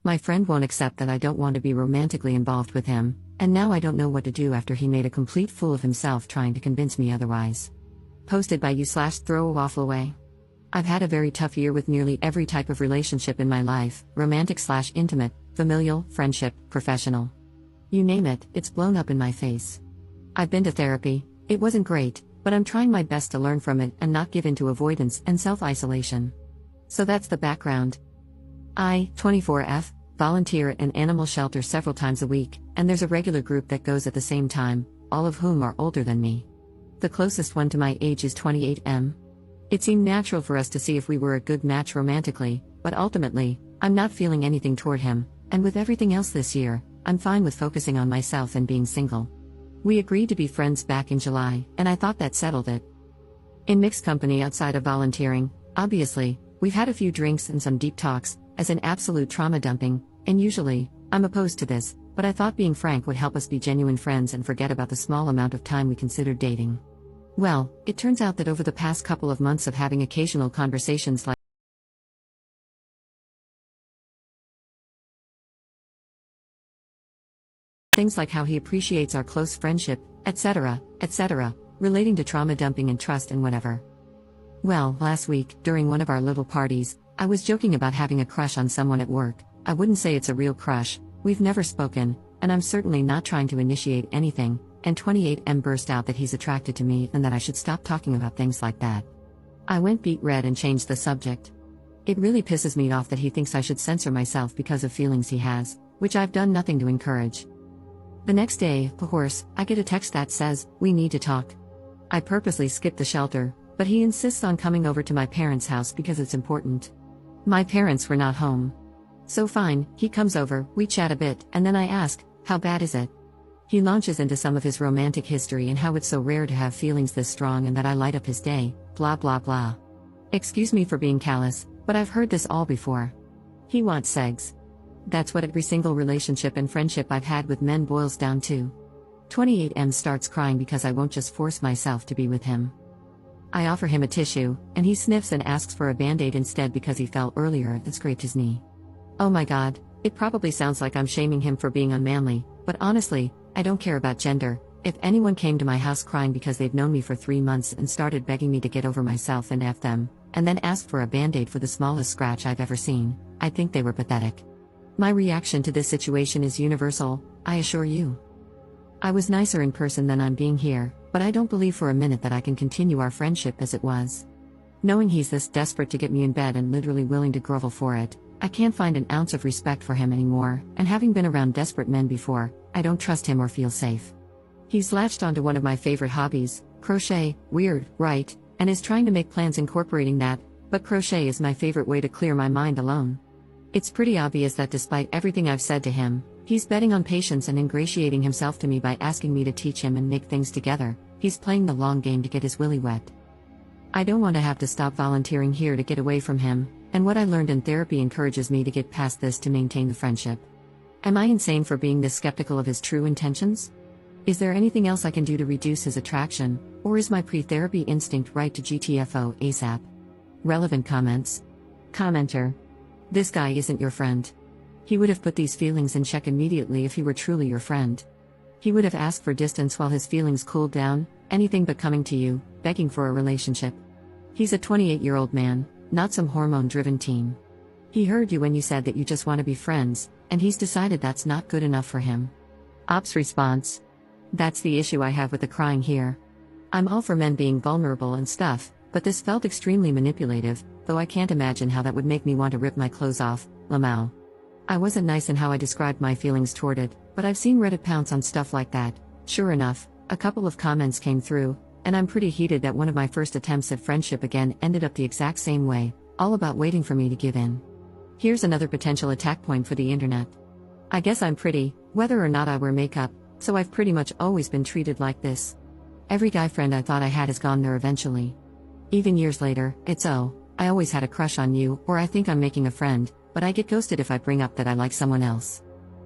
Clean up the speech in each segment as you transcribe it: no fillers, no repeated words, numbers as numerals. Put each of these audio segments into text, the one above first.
My friend won't accept that I don't want to be romantically involved with him, and now I don't know what to do after he made a complete fool of himself trying to convince me otherwise. Posted by you/throw a waffle away. I've had a very tough year with nearly every type of relationship in my life, romantic/intimate, familial, friendship, professional. You name it, it's blown up in my face. I've been to therapy, it wasn't great, but I'm trying my best to learn from it and not give in to avoidance and self-isolation. So that's the background. I, 24F, volunteer at an animal shelter several times a week, and there's a regular group that goes at the same time, all of whom are older than me. The closest one to my age is 28M. It seemed natural for us to see if we were a good match romantically, but ultimately, I'm not feeling anything toward him, and with everything else this year, I'm fine with focusing on myself and being single. We agreed to be friends back in July, and I thought that settled it. In mixed company outside of volunteering, obviously, we've had a few drinks and some deep talks, as in absolute trauma dumping, and usually, I'm opposed to this, but I thought being frank would help us be genuine friends and forget about the small amount of time we considered dating. Well, it turns out that over the past couple of months of having occasional conversations like things like how he appreciates our close friendship, etc., relating to trauma dumping and trust and whatever. Well, last week, during one of our little parties, I was joking about having a crush on someone at work. I wouldn't say it's a real crush, we've never spoken, and I'm certainly not trying to initiate anything, and 28M burst out that he's attracted to me and that I should stop talking about things like that. I went beet red and changed the subject. It really pisses me off that he thinks I should censor myself because of feelings he has, which I've done nothing to encourage. The next day, of course, I get a text that says, "We need to talk." I purposely skipped the shelter, but he insists on coming over to my parents' house because it's important. My parents were not home. So fine, he comes over, we chat a bit, and then I ask, "How bad is it?" He launches into some of his romantic history and how it's so rare to have feelings this strong and that I light up his day, blah blah blah. Excuse me for being callous, but I've heard this all before. He wants sex. That's what every single relationship and friendship I've had with men boils down to. 28M starts crying because I won't just force myself to be with him. I offer him a tissue, and he sniffs and asks for a band-aid instead because he fell earlier and scraped his knee. Oh my god, it probably sounds like I'm shaming him for being unmanly, but honestly, I don't care about gender. If anyone came to my house crying because they've known me for 3 months and started begging me to get over myself and F them, and then asked for a band-aid for the smallest scratch I've ever seen, I'd think they were pathetic. My reaction to this situation is universal, I assure you. I was nicer in person than I'm being here, but I don't believe for a minute that I can continue our friendship as it was. Knowing he's this desperate to get me in bed and literally willing to grovel for it, I can't find an ounce of respect for him anymore, and having been around desperate men before, I don't trust him or feel safe. He's latched onto one of my favorite hobbies, crochet, weird, right, and is trying to make plans incorporating that, but crochet is my favorite way to clear my mind alone. It's pretty obvious that despite everything I've said to him, he's betting on patience and ingratiating himself to me by asking me to teach him and make things together. He's playing the long game to get his willy wet. I don't want to have to stop volunteering here to get away from him, and what I learned in therapy encourages me to get past this to maintain the friendship. Am I insane for being this skeptical of his true intentions? Is there anything else I can do to reduce his attraction, or is my pre-therapy instinct right to GTFO ASAP? Relevant comments. Commenter. This guy isn't your friend. He would have put these feelings in check immediately if he were truly your friend. He would have asked for distance while his feelings cooled down, anything but coming to you, begging for a relationship. He's a 28-year-old man, not some hormone-driven teen. He heard you when you said that you just want to be friends, and he's decided that's not good enough for him. Ops response. That's the issue I have with the crying here. I'm all for men being vulnerable and stuff, but this felt extremely manipulative, though I can't imagine how that would make me want to rip my clothes off, Lamau. I wasn't nice in how I described my feelings toward it, but I've seen Reddit pounce on stuff like that. Sure enough, a couple of comments came through, and I'm pretty heated that one of my first attempts at friendship again ended up the exact same way, all about waiting for me to give in. Here's another potential attack point for the internet. I guess I'm pretty, whether or not I wear makeup, so I've pretty much always been treated like this. Every guy friend I thought I had has gone there eventually. Even years later, it's I always had a crush on you, or I think I'm making a friend, but I get ghosted if I bring up that I like someone else.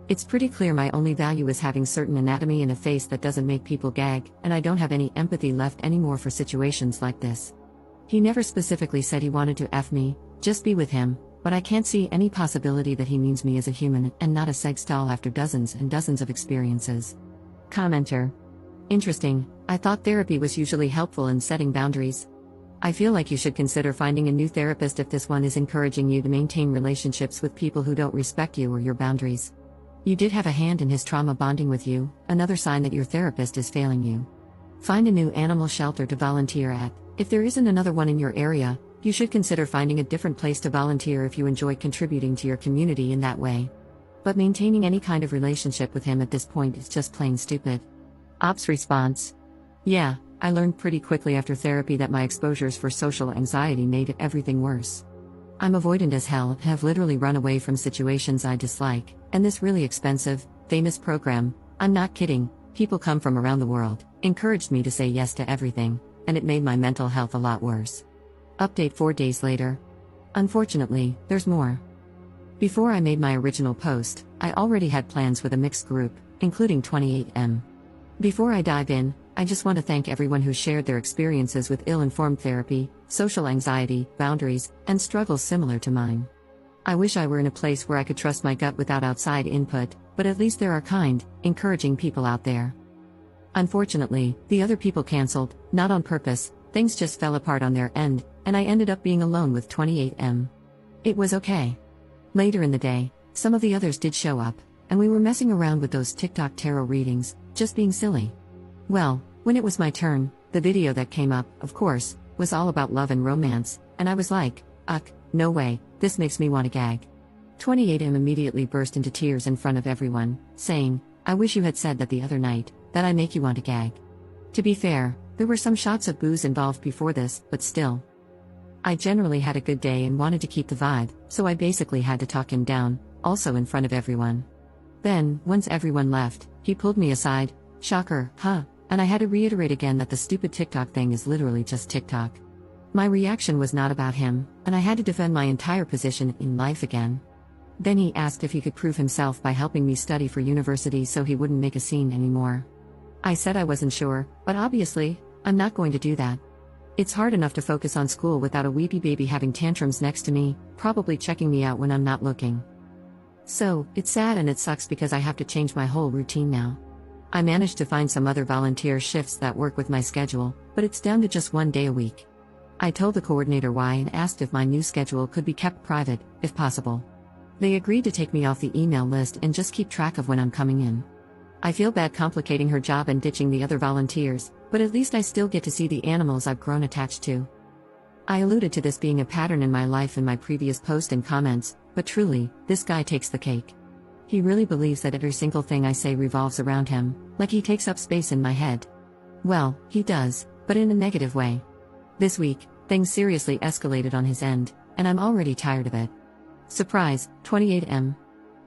It's pretty clear my only value is having certain anatomy and a face that doesn't make people gag, and I don't have any empathy left anymore for situations like this. He never specifically said he wanted to F me, just be with him, but I can't see any possibility that he means me as a human and not a sex doll after dozens and dozens of experiences. Commenter. Interesting, I thought therapy was usually helpful in setting boundaries. I feel like you should consider finding a new therapist if this one is encouraging you to maintain relationships with people who don't respect you or your boundaries. You did have a hand in his trauma bonding with you, another sign that your therapist is failing you. Find a new animal shelter to volunteer at. If there isn't another one in your area, you should consider finding a different place to volunteer if you enjoy contributing to your community in that way. But maintaining any kind of relationship with him at this point is just plain stupid. Ops response. Yeah, I learned pretty quickly after therapy that my exposures for social anxiety made everything worse. I'm avoidant as hell and have literally run away from situations I dislike, and this really expensive, famous program, I'm not kidding, people come from around the world, encouraged me to say yes to everything, and it made my mental health a lot worse. Update 4 days later. Unfortunately, there's more. Before I made my original post, I already had plans with a mixed group, including 28M. Before I dive in, I just want to thank everyone who shared their experiences with ill-informed therapy, social anxiety, boundaries, and struggles similar to mine. I wish I were in a place where I could trust my gut without outside input, but at least there are kind, encouraging people out there. Unfortunately, the other people canceled, not on purpose, things just fell apart on their end, and I ended up being alone with 28M. It was okay. Later in the day, some of the others did show up, and we were messing around with those TikTok tarot readings, just being silly. Well, when it was my turn, the video that came up, of course, was all about love and romance, and I was like, no way, this makes me want to gag. 28M immediately burst into tears in front of everyone, saying, I wish you had said that the other night, that I make you want to gag. To be fair, there were some shots of booze involved before this, but still. I generally had a good day and wanted to keep the vibe, so I basically had to talk him down, also in front of everyone. Then, once everyone left, he pulled me aside, shocker, and I had to reiterate again that the stupid TikTok thing is literally just TikTok. My reaction was not about him, and I had to defend my entire position in life again. Then he asked if he could prove himself by helping me study for university so he wouldn't make a scene anymore. I said I wasn't sure, but obviously, I'm not going to do that. It's hard enough to focus on school without a weepy baby having tantrums next to me, probably checking me out when I'm not looking. So, it's sad and it sucks because I have to change my whole routine now. I managed to find some other volunteer shifts that work with my schedule, but it's down to just 1 day a week. I told the coordinator why and asked if my new schedule could be kept private, if possible. They agreed to take me off the email list and just keep track of when I'm coming in. I feel bad complicating her job and ditching the other volunteers, but at least I still get to see the animals I've grown attached to. I alluded to this being a pattern in my life in my previous post and comments, but truly, this guy takes the cake. He really believes that every single thing I say revolves around him, like he takes up space in my head. Well, he does, but in a negative way. This week, things seriously escalated on his end, and I'm already tired of it. Surprise, 28M.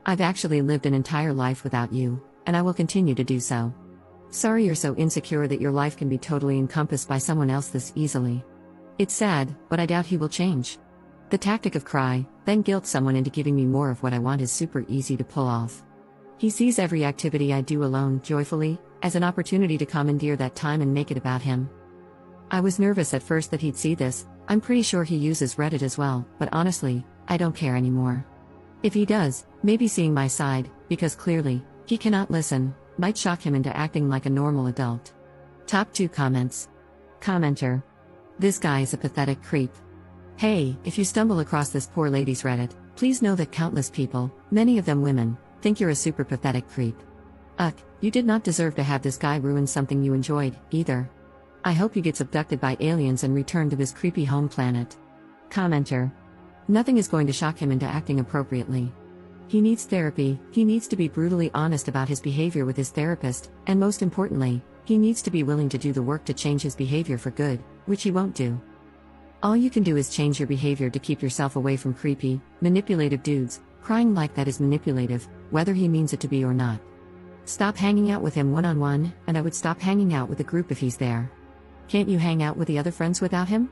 I've actually lived an entire life without you, and I will continue to do so. Sorry you're so insecure that your life can be totally encompassed by someone else this easily. It's sad, but I doubt he will change. The tactic of cry, then guilt someone into giving me more of what I want is super easy to pull off. He sees every activity I do alone, joyfully, as an opportunity to commandeer that time and make it about him. I was nervous at first that he'd see this. I'm pretty sure he uses Reddit as well, but honestly, I don't care anymore. If he does, maybe seeing my side, because clearly, he cannot listen, might shock him into acting like a normal adult. Top 2 comments. Commenter. This guy is a pathetic creep. Hey, if you stumble across this poor lady's Reddit, please know that countless people, many of them women, think you're a super pathetic creep. You did not deserve to have this guy ruin something you enjoyed, either. I hope he gets abducted by aliens and returned to his creepy home planet. Commenter. Nothing is going to shock him into acting appropriately. He needs therapy, he needs to be brutally honest about his behavior with his therapist, and most importantly, he needs to be willing to do the work to change his behavior for good, which he won't do. All you can do is change your behavior to keep yourself away from creepy, manipulative dudes. Crying like that is manipulative, whether he means it to be or not. Stop hanging out with him one-on-one, and I would stop hanging out with the group if he's there. Can't you hang out with the other friends without him?